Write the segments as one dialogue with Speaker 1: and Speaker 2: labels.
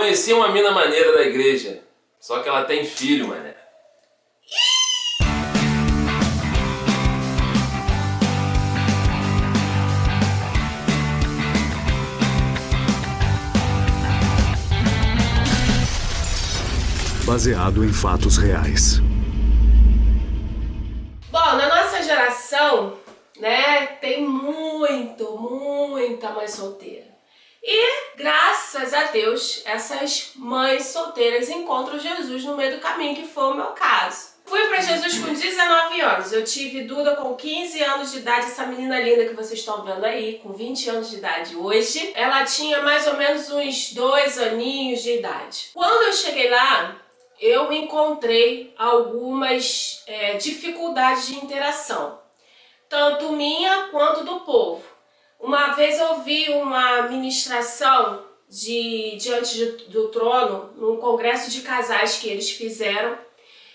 Speaker 1: Conheci uma mina maneira da igreja, só que ela tem filho, mané.
Speaker 2: Baseado em fatos reais.
Speaker 3: Bom, na nossa geração, né, tem muita mãe solteira. E, graças a Deus, essas mães solteiras encontram Jesus no meio do caminho, que foi o meu caso. Fui para Jesus com 19 anos. Eu tive Duda com 15 anos de idade, essa menina linda que vocês estão vendo aí, com 20 anos de idade hoje. Ela tinha mais ou menos uns 2 aninhos de idade. Quando eu cheguei lá, eu encontrei algumas dificuldades de interação, tanto minha quanto do povo. Uma vez eu vi uma ministração diante do trono, num congresso de casais que eles fizeram,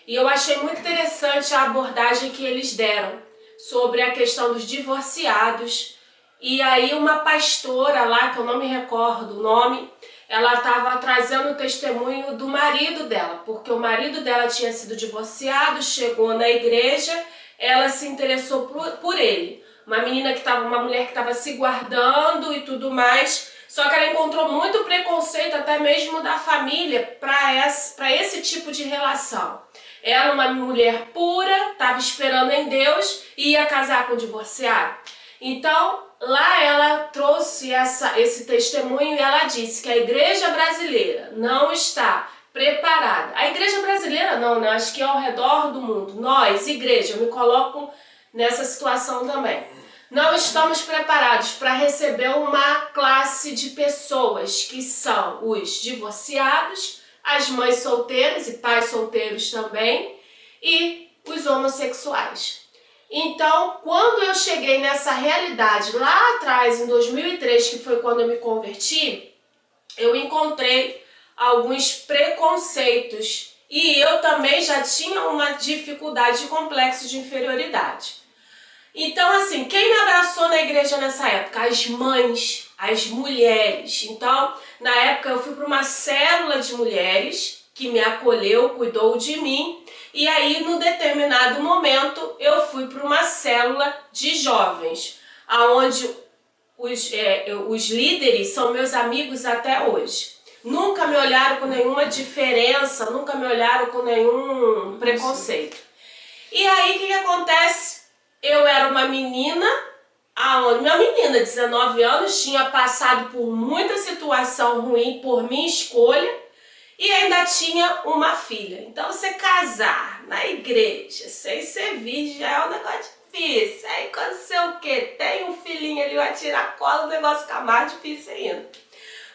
Speaker 3: e eu achei muito interessante a abordagem que eles deram sobre a questão dos divorciados. E aí uma pastora lá, que eu não me recordo o nome, ela estava trazendo o testemunho do marido dela, porque o marido dela tinha sido divorciado, chegou na igreja, ela se interessou por ele. Uma mulher que estava se guardando e tudo mais, só que ela encontrou muito preconceito até mesmo da família para esse tipo de relação. Ela, uma mulher pura, estava esperando em Deus e ia casar com um divorciado. Então, lá ela trouxe esse testemunho e ela disse que a igreja brasileira não está preparada. A igreja brasileira não, né? Acho que é ao redor do mundo. Nós, igreja, eu me coloco nessa situação também. Não estamos preparados para receber uma classe de pessoas que são os divorciados, as mães solteiras e pais solteiros também, e os homossexuais. Então, quando eu cheguei nessa realidade lá atrás, em 2003, que foi quando eu me converti, eu encontrei alguns preconceitos e eu também já tinha uma dificuldade de complexo de inferioridade. Então, assim, quem me abraçou na igreja nessa época? As mães, as mulheres. Então, na época eu fui para uma célula de mulheres que me acolheu, cuidou de mim. E aí, num determinado momento, eu fui para uma célula de jovens, onde os líderes são meus amigos até hoje. Nunca me olharam com nenhuma diferença, nunca me olharam com nenhum preconceito. E aí, o que acontece? Eu era uma menina, minha menina, 19 anos, tinha passado por muita situação ruim por minha escolha e ainda tinha uma filha. Então, você casar na igreja sem ser virgem já é um negócio difícil. Aí, quando você o quê? Tem um filhinho ali, vai tirar a cola, o negócio fica mais difícil ainda.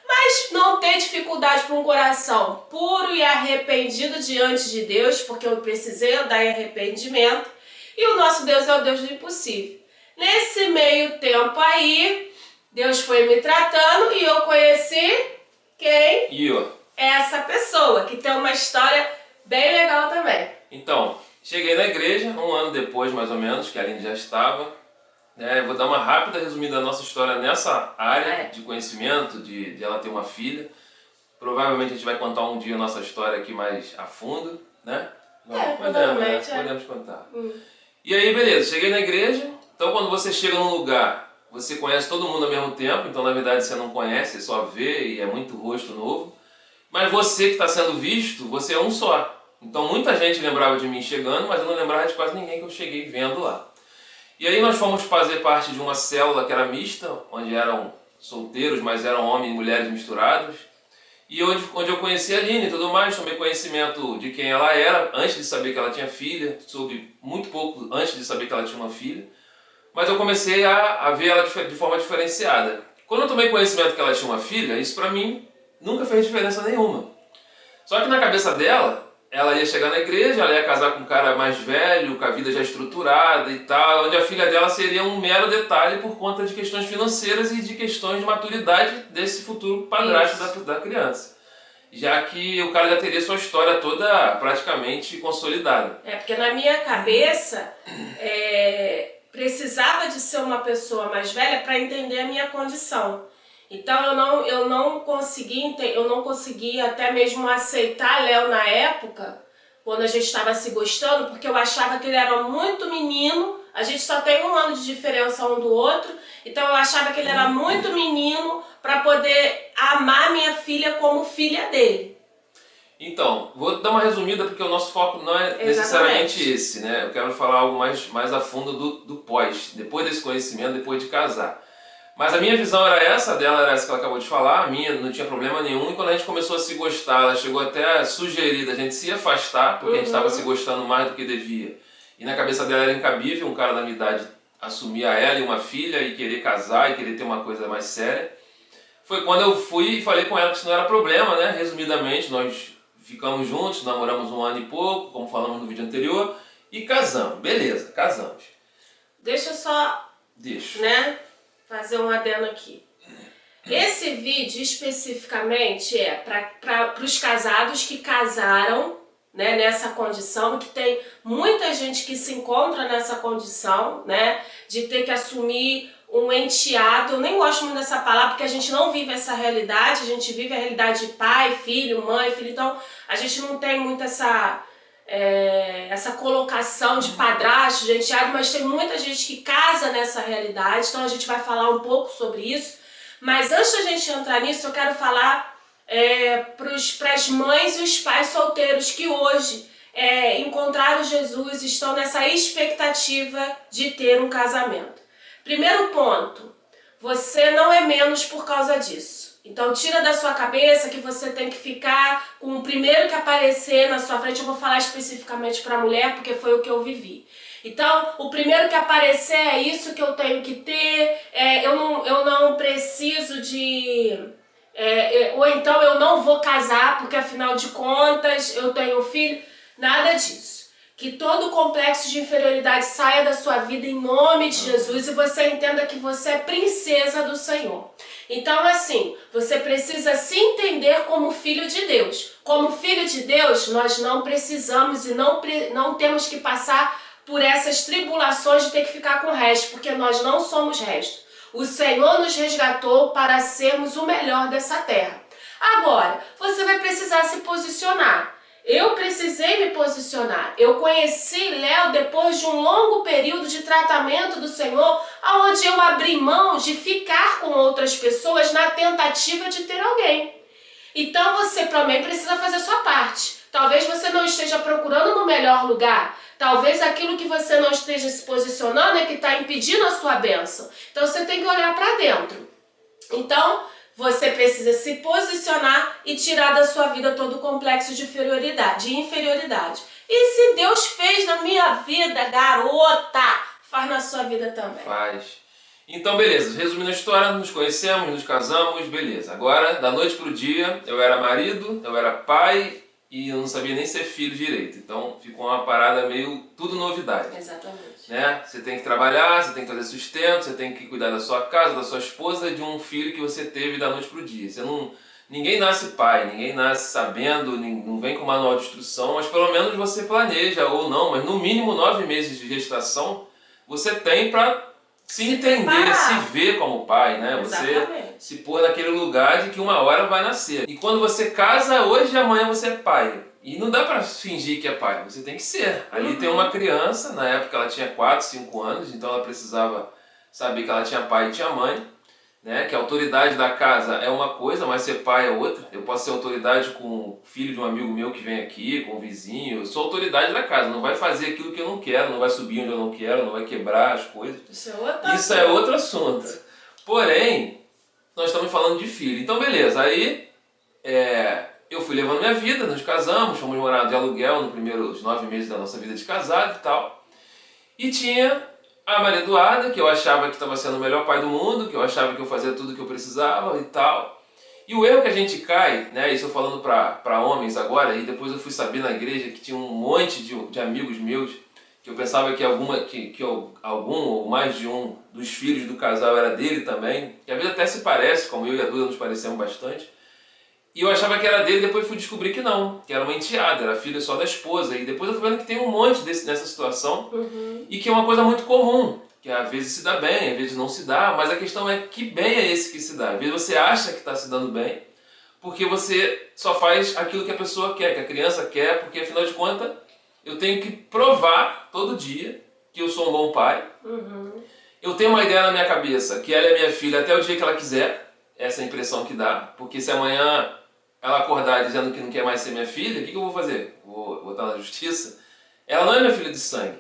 Speaker 3: Mas não ter dificuldade para um coração puro e arrependido diante de Deus, porque eu precisei andar em arrependimento. E o nosso Deus é o Deus do impossível. Nesse meio tempo aí, Deus foi me tratando e eu conheci quem? Essa pessoa, que tem uma história bem legal também.
Speaker 1: Então, cheguei na igreja, um ano depois mais ou menos, que a Aline já estava. Eu vou dar uma rápida resumida da nossa história nessa área de conhecimento, de ela ter uma filha. Provavelmente a gente vai contar um dia a nossa história aqui mais a fundo, né? Podemos contar. E aí, beleza, cheguei na igreja. Então, quando você chega num lugar, você conhece todo mundo ao mesmo tempo. Então, na verdade, você não conhece, você só vê e é muito rosto novo. Mas você que está sendo visto, você é um só. Então, muita gente lembrava de mim chegando, mas eu não lembrava de quase ninguém que eu cheguei vendo lá. E aí, nós fomos fazer parte de uma célula que era mista, onde eram solteiros, mas eram homens e mulheres misturados. E onde eu conheci a Aline e tudo mais, tomei conhecimento de quem ela era, antes de saber que ela tinha filha, soube muito pouco antes de saber que ela tinha uma filha, mas eu comecei a ver ela de forma diferenciada. Quando eu tomei conhecimento que ela tinha uma filha, isso pra mim nunca fez diferença nenhuma. Só que na cabeça dela, ela ia chegar na igreja, ela ia casar com um cara mais velho, com a vida já estruturada e tal, onde a filha dela seria um mero detalhe por conta de questões financeiras e de questões de maturidade desse futuro padrasto da criança. Já que o cara já teria sua história toda praticamente consolidada.
Speaker 3: Porque na minha cabeça, precisava de ser uma pessoa mais velha para entender a minha condição. Então eu não consegui até mesmo aceitar Léo na época, quando a gente estava se gostando, porque eu achava que ele era muito menino. A gente só tem 1 ano de diferença um do outro, então eu achava que ele era muito menino para poder amar minha filha como filha dele.
Speaker 1: Então, vou dar uma resumida porque o nosso foco não é necessariamente esse, né? Eu quero falar algo mais a fundo do pós, depois desse conhecimento, depois de casar. Mas a minha visão era essa, a dela era essa que ela acabou de falar, a minha não tinha problema nenhum. E quando a gente começou a se gostar, ela chegou até a sugerir da gente se afastar, porque a gente estava se gostando mais do que devia. E na cabeça dela era incabível um cara da minha idade assumir a ela e uma filha e querer casar e querer ter uma coisa mais séria. Foi quando eu fui e falei com ela que isso não era problema, né? Resumidamente, nós ficamos juntos, namoramos 1 ano e pouco, como falamos no vídeo anterior, e casamos. Beleza, casamos.
Speaker 3: Deixa eu só né, fazer um adendo aqui. Esse vídeo especificamente é para os casados que casaram, né, nessa condição, que tem muita gente que se encontra nessa condição, né, de ter que assumir um enteado. Eu nem gosto muito dessa palavra porque a gente não vive essa realidade, a gente vive a realidade de pai, filho, mãe, filho, então a gente não tem muito essa colocação de padrasto, de enteado, mas tem muita gente que casa nessa realidade, então a gente vai falar um pouco sobre isso. Mas antes da gente entrar nisso, eu quero falar para as mães e os pais solteiros que hoje encontraram Jesus, estão nessa expectativa de ter um casamento. Primeiro ponto, você não é menos por causa disso. Então tira da sua cabeça que você tem que ficar com o primeiro que aparecer na sua frente. Eu vou falar especificamente para a mulher porque foi o que eu vivi. Então, o primeiro que aparecer é isso que eu tenho que ter, eu não preciso de... ou então eu não vou casar porque afinal de contas eu tenho filho. Nada disso. Que todo o complexo de inferioridade saia da sua vida em nome de Jesus e você entenda que você é princesa do Senhor. Então, assim, você precisa se entender como filho de Deus. Como filho de Deus, nós não precisamos e não temos que passar por essas tribulações de ter que ficar com o resto, porque nós não somos resto. O Senhor nos resgatou para sermos o melhor dessa terra. Agora, você vai precisar se posicionar. Eu precisei me posicionar. Eu conheci Léo depois de um longo período de tratamento do Senhor, onde eu abri mão de ficar com outras pessoas na tentativa de ter alguém. Então você também precisa fazer a sua parte. Talvez você não esteja procurando no melhor lugar. Talvez aquilo que você não esteja se posicionando é que está impedindo a sua bênção. Então você tem que olhar para dentro. Então você precisa se posicionar e tirar da sua vida todo o complexo de inferioridade. E se Deus fez na minha vida, garota, faz na sua vida também.
Speaker 1: Faz. Então, beleza. Resumindo a história, nos conhecemos, nos casamos, beleza. Agora, da noite pro dia, eu era marido, eu era pai e eu não sabia nem ser filho direito. Então, ficou uma parada meio tudo novidade.
Speaker 3: Exatamente.
Speaker 1: Né? Você tem que trabalhar, você tem que fazer sustento, você tem que cuidar da sua casa, da sua esposa e de um filho que você teve da noite pro dia. Ninguém nasce pai, ninguém nasce sabendo, não vem com manual de instrução, mas pelo menos você planeja ou não, mas no mínimo 9 meses de gestação você tem para se entender, preparar, se ver como pai, né? Exatamente. Você se pôr naquele lugar de que uma hora vai nascer. E quando você casa, hoje e amanhã você é pai. E não dá pra fingir que é pai, você tem que ser. Ali tem uma criança, na época ela tinha 4, 5 anos, então ela precisava saber que ela tinha pai e tinha mãe. Né? Que a autoridade da casa é uma coisa, mas ser pai é outra. Eu posso ser autoridade com o filho de um amigo meu que vem aqui, com o vizinho. Eu sou autoridade da casa, não vai fazer aquilo que eu não quero, não vai subir onde eu não quero, não vai quebrar as coisas. Isso é outro assunto. Porém, nós estamos falando de filho. Então beleza, aí eu fui levando minha vida, nos casamos, fomos morar de aluguel nos primeiros 9 meses da nossa vida de casado e tal. E tinha a Maria Eduarda, que eu achava que estava sendo o melhor pai do mundo, que eu achava que eu fazia tudo que eu precisava e tal. E o erro que a gente cai, né, isso eu falando para homens agora, e depois eu fui saber na igreja que tinha um monte de amigos meus, que eu pensava que algum ou mais de um dos filhos do casal era dele também, que às vezes até se parece, como eu e a Duda nos parecemos bastante. E eu achava que era dele, depois fui descobrir que não, que era uma enteada, era filha só da esposa. E depois eu fui vendo que tem um monte nessa situação e que é uma coisa muito comum. que às vezes se dá bem, às vezes não se dá, mas a questão é que bem é esse que se dá. Às vezes você acha que está se dando bem, porque você só faz aquilo que a pessoa quer, que a criança quer, porque afinal de contas eu tenho que provar todo dia que eu sou um bom pai. Eu tenho uma ideia na minha cabeça, que ela é minha filha até o dia que ela quiser, essa é a impressão que dá, porque se amanhã ela acordar dizendo que não quer mais ser minha filha, o que eu vou fazer? Vou estar na justiça? Ela não é minha filha de sangue.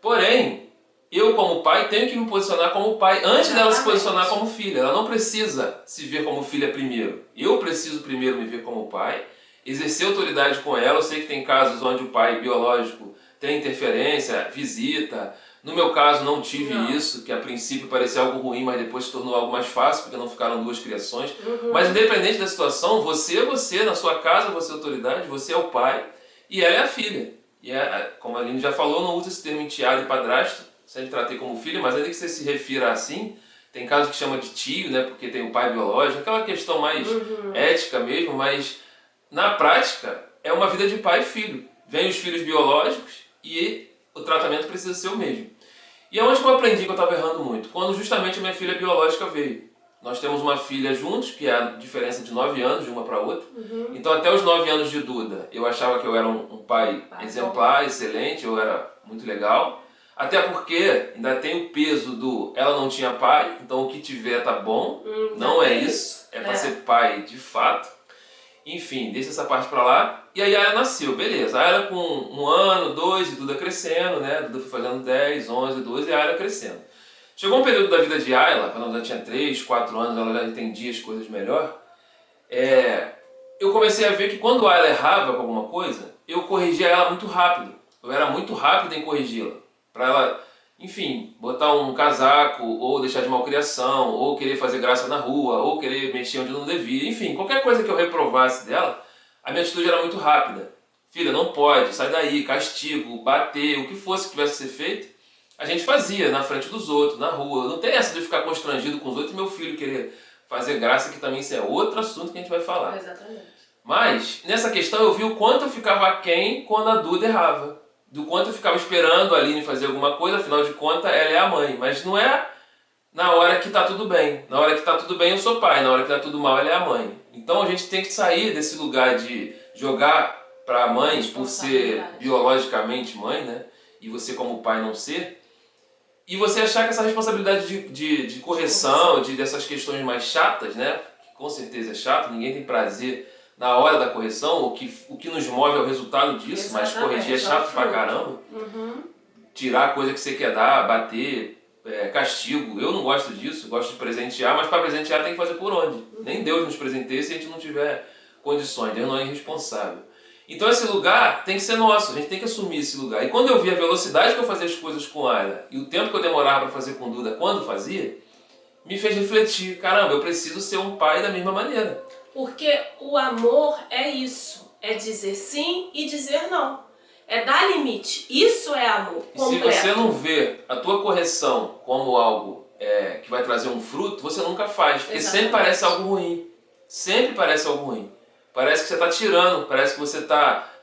Speaker 1: Porém, eu como pai tenho que me posicionar como pai antes dela se posicionar como filha. Ela não precisa se ver como filha primeiro. Eu preciso primeiro me ver como pai, exercer autoridade com ela. Eu sei que tem casos onde o pai biológico tem interferência, visita. No meu caso não tive isso, que a princípio parecia algo ruim, mas depois se tornou algo mais fácil, porque não ficaram duas criações. Mas independente da situação, você é você, na sua casa você é autoridade, você é o pai e ela é a filha. E como a Aline já falou, não usa esse termo enteado e padrasto, sempre tratei como filho, mas ainda que você se refira assim, tem casos que chama de tio, né, porque tem o pai biológico, aquela questão mais ética mesmo, mas na prática é uma vida de pai e filho. Vem os filhos biológicos e o tratamento precisa ser o mesmo. E é onde que eu aprendi que eu estava errando muito? Quando justamente a minha filha biológica veio. Nós temos uma filha juntos, que é a diferença de 9 anos de uma para outra. Então até os 9 anos de Duda, eu achava que eu era um pai exemplar, excelente, eu era muito legal. Até porque ainda tem o peso do ela não tinha pai, então o que tiver tá bom. Não é isso, é para ser pai de fato. Enfim, deixa essa parte pra lá. E aí a Ayla nasceu, beleza. A Ayla com 1 ano, 2, e Duda crescendo, né? Duda foi fazendo 10, 11, 12 e a Ayla crescendo. Chegou um período da vida de Ayla, quando ela já tinha 3, 4 anos, ela já entendia as coisas melhor. Eu comecei a ver que quando a Ayla errava com alguma coisa, eu corrigia ela muito rápido. Eu era muito rápido em corrigi-la. Pra ela, enfim, botar um casaco, ou deixar de malcriação, ou querer fazer graça na rua, ou querer mexer onde não devia. Enfim, qualquer coisa que eu reprovasse dela, a minha atitude era muito rápida. Filha, não pode, sai daí, castigo, bater, o que fosse que tivesse que ser feito, a gente fazia na frente dos outros, na rua. Não tem essa de ficar constrangido com os outros e meu filho querer fazer graça, que também isso é outro assunto que a gente vai falar.
Speaker 3: Exatamente.
Speaker 1: Mas, nessa questão, eu vi o quanto eu ficava aquém quando a Duda errava. Do quanto eu ficava esperando a Aline fazer alguma coisa, afinal de contas, ela é a mãe. Mas não é na hora que tá tudo bem. Na hora que tá tudo bem, eu sou pai. Na hora que tá tudo mal, ela é a mãe. Então a gente tem que sair desse lugar de jogar para mães por ser biologicamente mãe, né? E você como pai não ser. E você achar que essa responsabilidade de correção, dessas questões mais chatas, né? Que com certeza é chato, ninguém tem prazer na hora da correção, o que nos move é o resultado disso, mas corrigir é chato pra caramba. Tirar coisa que você quer dar, bater, castigo. Eu não gosto disso, gosto de presentear, mas para presentear tem que fazer por onde? Nem Deus nos presenteia se a gente não tiver condições, Deus não é irresponsável. Então esse lugar tem que ser nosso, a gente tem que assumir esse lugar. E quando eu vi a velocidade que eu fazia as coisas com a Ayla e o tempo que eu demorava para fazer com Duda quando fazia, me fez refletir, caramba, eu preciso ser um pai da mesma maneira.
Speaker 3: Porque o amor é isso, é dizer sim e dizer não. É dar limite, isso é amor completo.
Speaker 1: E se você não vê a tua correção como algo que vai trazer um fruto, você nunca faz, porque sempre parece algo ruim. Sempre parece algo ruim. Parece que você está tirando, parece que você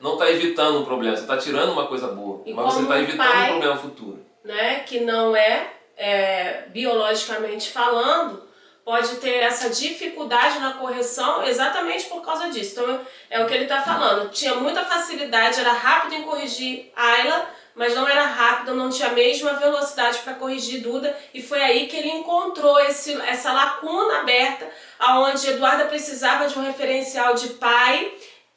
Speaker 1: não está evitando um problema, você está tirando uma coisa boa, mas você está evitando um problema futuro.
Speaker 3: Né, que não biologicamente falando, pode ter essa dificuldade na correção exatamente por causa disso. Então é o que ele está falando, tinha muita facilidade, era rápido em corrigir Ayla, mas não era rápido, não tinha a mesma velocidade para corrigir Duda, e foi aí que ele encontrou essa lacuna aberta, onde Eduarda precisava de um referencial de pai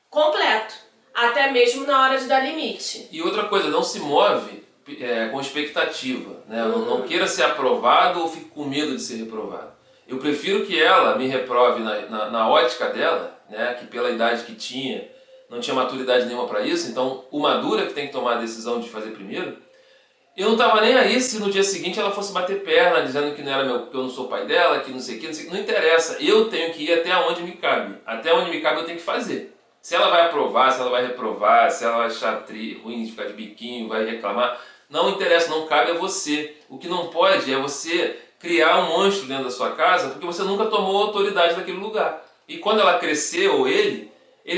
Speaker 3: completo, até mesmo na hora de dar limite.
Speaker 1: E outra coisa, não se move com expectativa, né? Não queira ser aprovado ou fique com medo de ser reprovado. Eu prefiro que ela me reprove na ótica dela, né? Que pela idade que tinha, não tinha maturidade nenhuma para isso, então o madura que tem que tomar a decisão de fazer primeiro. Eu não estava nem aí se no dia seguinte ela fosse bater perna, dizendo que não era que eu não sou pai dela, que não sei o que, não interessa. Eu tenho que ir até onde me cabe. Até onde me cabe eu tenho que fazer. Se ela vai aprovar, se ela vai reprovar, se ela vai achar ruim de ficar de biquinho, vai reclamar, não interessa, não cabe a você. O que não pode é você criar um monstro dentro da sua casa porque você nunca tomou autoridade naquele lugar. E quando ela crescer, ou ele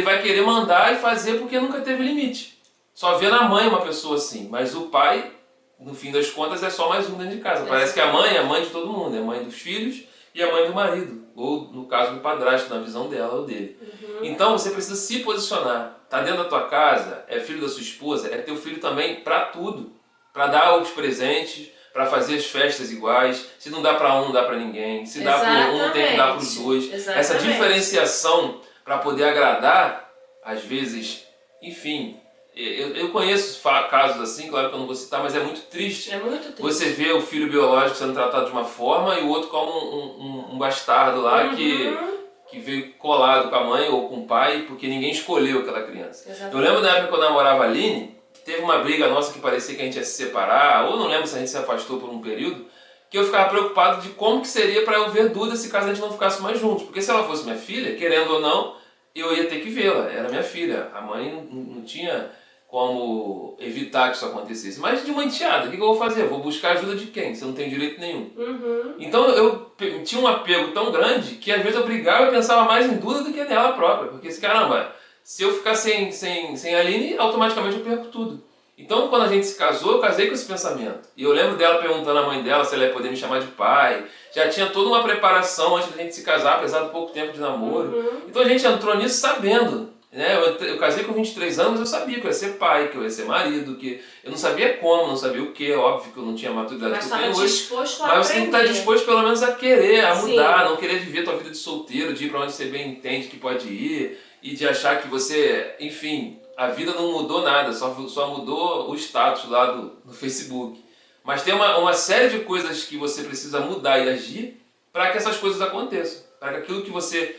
Speaker 1: vai querer mandar e fazer porque nunca teve limite. Só vê na mãe uma pessoa assim, mas o pai no fim das contas é só mais um dentro de casa. Parece que a mãe é a mãe de todo mundo, é a mãe dos filhos e a mãe do marido, ou no caso do padrasto, na visão dela ou dele. Então você precisa se posicionar. Tá dentro da tua casa, é filho da sua esposa, é teu filho também para tudo, para dar os presentes, para fazer as festas iguais. Se não dá para um, não dá para ninguém. Se dá para um, tem que dar para os dois.
Speaker 3: Exatamente.
Speaker 1: Essa diferenciação para poder agradar, às vezes, enfim. Eu conheço casos assim, claro que eu não vou citar, mas é muito triste.
Speaker 3: É muito triste.
Speaker 1: Você vê o filho biológico sendo tratado de uma forma e o outro como um bastardo lá que veio colado com a mãe ou com o pai porque ninguém escolheu aquela criança.
Speaker 3: Exatamente.
Speaker 1: Eu lembro da época que eu namorava a Aline, que teve uma briga nossa que parecia que a gente ia se separar, ou não lembro se a gente se afastou por um período, que eu ficava preocupado de como que seria para eu ver Duda se caso a gente não ficasse mais juntos. Porque se ela fosse minha filha, querendo ou não, eu ia ter que vê-la. Era minha filha. A mãe não tinha como evitar que isso acontecesse. Mas de uma enteada, o que eu vou fazer? Eu vou buscar ajuda de quem? Você não tem direito nenhum. Então eu tinha um apego tão grande que às vezes eu brigava e pensava mais em Duda do que nela própria. Porque, caramba, se eu ficar sem a Aline, automaticamente eu perco tudo. Então quando a gente se casou, eu casei com esse pensamento. E eu lembro dela perguntando à mãe dela se ela ia poder me chamar de pai. Já tinha toda uma preparação antes da gente se casar, apesar do pouco tempo de namoro. Então a gente entrou nisso sabendo. Eu casei com 23 anos, eu sabia que eu ia ser pai, que eu ia ser marido, que eu não sabia como, não sabia o que, óbvio que eu não tinha a maturidade que eu tenho hoje. Mas você tem que estar disposto pelo menos a querer, a mudar, não querer viver tua vida de solteiro, de ir para onde você bem entende que pode ir, e de achar que você, enfim, a vida não mudou nada, só mudou o status lá do Facebook. Mas tem uma série de coisas que você precisa mudar e agir para que essas coisas aconteçam, para que aquilo que você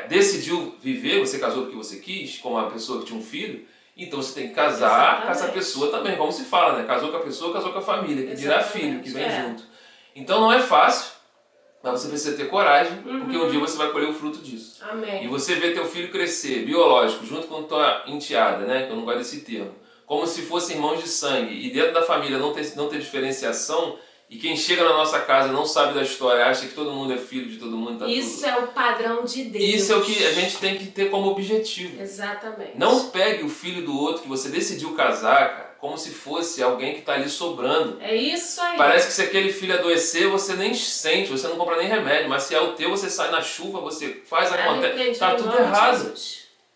Speaker 1: decidiu viver, você casou porque você quis, com uma pessoa que tinha um filho, então você tem que casar com essa pessoa também, como se fala, né? Casou com a pessoa, casou com a família, que dirá filho, que vem junto. Então não é fácil, mas você precisa ter coragem, porque um dia você vai colher o fruto disso.
Speaker 3: Amém.
Speaker 1: E você vê teu filho crescer, biológico, junto com tua enteada, né? Que eu não gosto desse termo, como se fossem irmãos de sangue, e dentro da família não ter diferenciação. E quem chega na nossa casa não sabe da história, acha que todo mundo é filho de todo mundo.
Speaker 3: Isso é o padrão de Deus.
Speaker 1: Isso é o que a gente tem que ter como objetivo.
Speaker 3: Exatamente.
Speaker 1: Não pegue o filho do outro que você decidiu casar, cara, como se fosse alguém que está ali sobrando.
Speaker 3: É isso aí.
Speaker 1: Parece que se aquele filho adoecer, você nem sente, você não compra nem remédio. Mas se é o teu, você sai na chuva, você faz, acontece. Está tudo errado.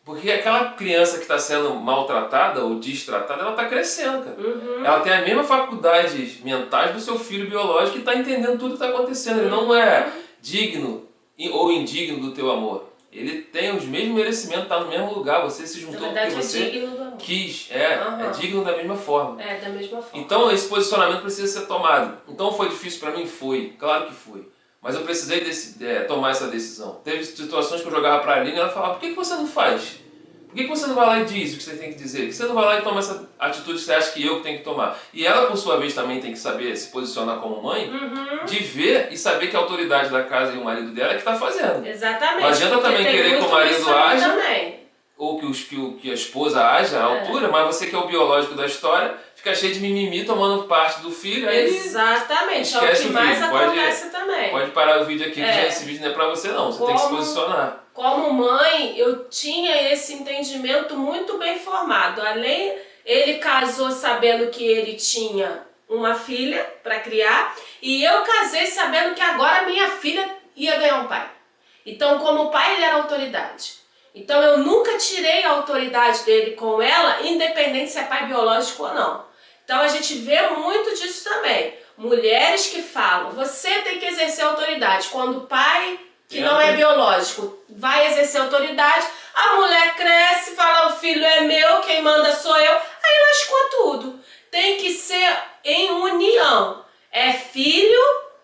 Speaker 1: Porque aquela criança que está sendo maltratada ou destratada, ela está crescendo, cara. Ela tem a mesma faculdade mentais do seu filho biológico e está entendendo tudo que está acontecendo. Ele não é digno ou indigno do teu amor. Ele tem os mesmos merecimentos, está no mesmo lugar. Você se juntou porque você quis. É digno da mesma forma.
Speaker 3: É, da mesma forma.
Speaker 1: Então esse posicionamento precisa ser tomado. Então foi difícil para mim? Foi. Claro que foi. Mas eu precisei tomar essa decisão. Teve situações que eu jogava para a Aline e ela falava: por que você não faz? Por que você não vai lá e diz o que você tem que dizer? Por que você não vai lá e toma essa atitude que você acha que eu tenho que tomar? E ela, por sua vez, também tem que saber se posicionar como mãe, de ver e saber que a autoridade da casa e o marido dela é que está fazendo.
Speaker 3: Exatamente.
Speaker 1: Não adianta também querer que o marido haja, ou que a esposa haja à altura, mas você que é o biológico da história, fica cheio de mimimi tomando parte do filho. Aí
Speaker 3: exatamente, é o que mais acontece também.
Speaker 1: Pode parar o vídeo aqui, que esse vídeo não é pra você não, você tem que se posicionar.
Speaker 3: Como mãe, eu tinha esse entendimento muito bem formado. Além, ele casou sabendo que ele tinha uma filha para criar, e eu casei sabendo que agora minha filha ia ganhar um pai. Então, como pai, ele era autoridade. Então eu nunca tirei a autoridade dele com ela, independente se é pai biológico ou não. Então a gente vê muito disso também. Mulheres que falam, você tem que exercer autoridade. Quando o pai, que não é biológico, vai exercer autoridade, a mulher cresce, fala: o filho é meu, quem manda sou eu. Aí lascou tudo. Tem que ser em união. É filho,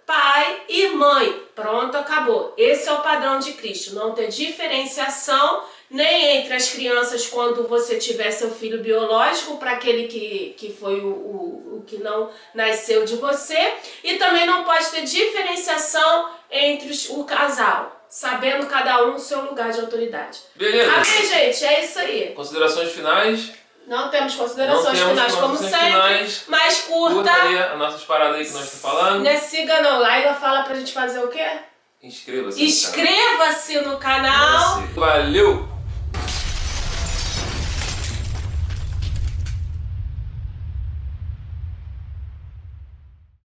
Speaker 3: pai e mãe. Pronto, acabou. Esse é o padrão de Cristo. Não ter diferenciação nem entre as crianças quando você tiver seu filho biológico para aquele que foi o que não nasceu de você. E também não pode ter diferenciação entre o casal, sabendo cada um o seu lugar de autoridade.
Speaker 1: Beleza.
Speaker 3: Amém, gente? É isso aí.
Speaker 1: Considerações finais?
Speaker 3: Não temos considerações finais, como sempre, mas curta
Speaker 1: aí as nossas paradas aí que nós estamos falando.
Speaker 3: Não é siga não, Laila fala pra gente fazer o quê?
Speaker 1: Inscreva-se
Speaker 3: Inscreva-se no canal.
Speaker 1: Valeu!